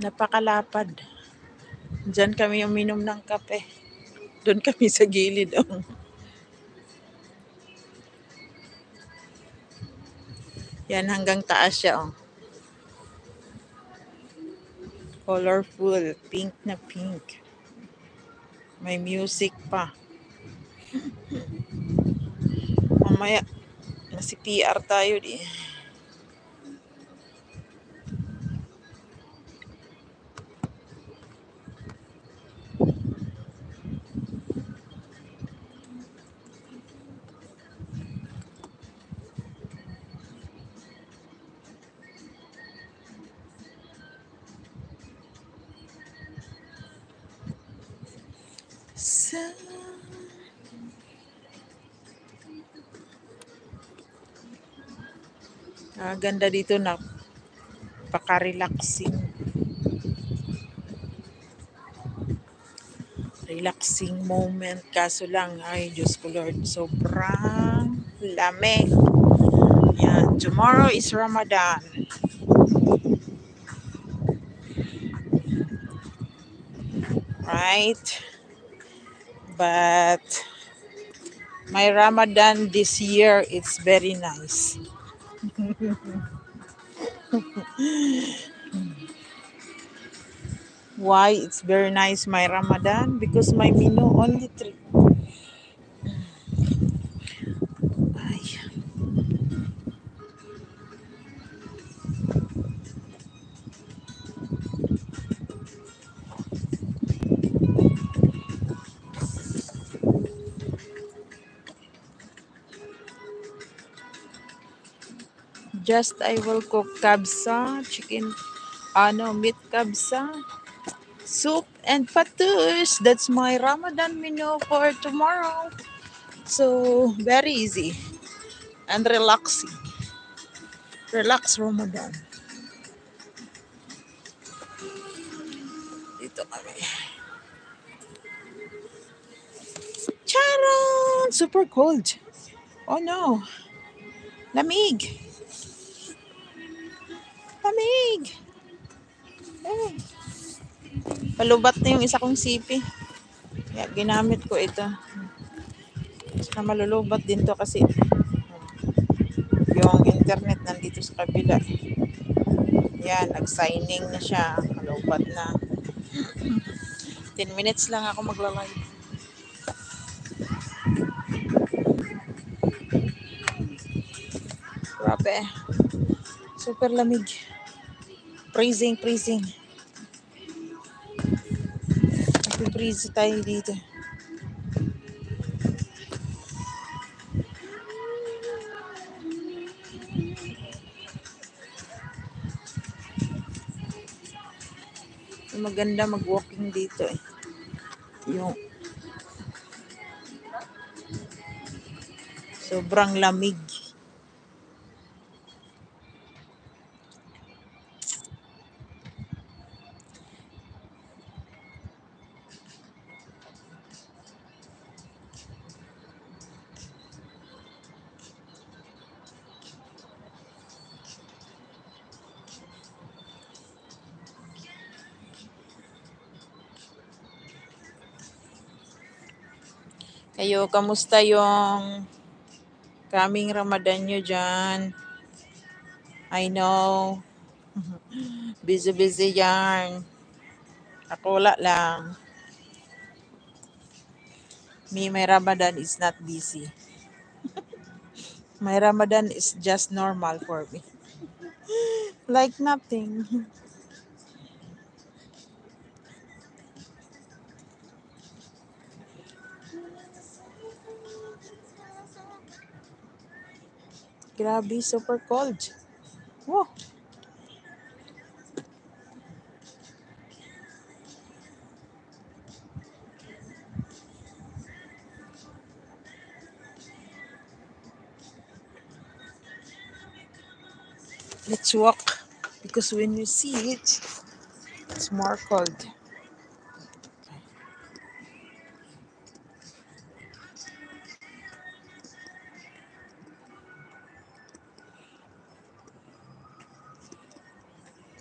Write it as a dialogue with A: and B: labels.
A: Napakalapad. Diyan kami uminom ng kape. Doon kami sa gilid. Oh. Yan, hanggang taas siya. Oh. Colorful. Pink na pink. May music pa. Mamaya, nasi PR tayo di. Ganda dito na paka-relaxing. Relaxing moment. Kaso lang, ay Diyos ko Lord, sobrang lamig. Yan. Tomorrow is Ramadan. Right? But my Ramadan this year, it's very nice. Why it's very nice my Ramadan? Because my menu only 3. Ay. Just I will cook kabsa, chicken, meat kabsa, soup and fatus. That's my Ramadan menu for tomorrow. So, very easy and relaxing. Relax Ramadan. Dito kami. Charon! Super cold. Oh no. Lamig. Lamig. Eh. Palubat na yung isa kong sipi. Kaya ginamit ko ito. Saka malulubat din to kasi yung internet nandito sa kabila. Yan, nag-signing na siya. Malubat na. 10 minutes lang ako magla-live. Grabe. Super lamig. Freezing. Nag-freeze tayo dito. Maganda mag-walking dito eh. Yung sobrang lamig. Kayo, kamusta yung coming Ramadan nyo dyan? I know. Busy yan. Ako wala lang. My Ramadan is not busy. My Ramadan is just normal for me. Like nothing. Grabe, super cold. Whoa. Let's walk because when you see it, it's more cold.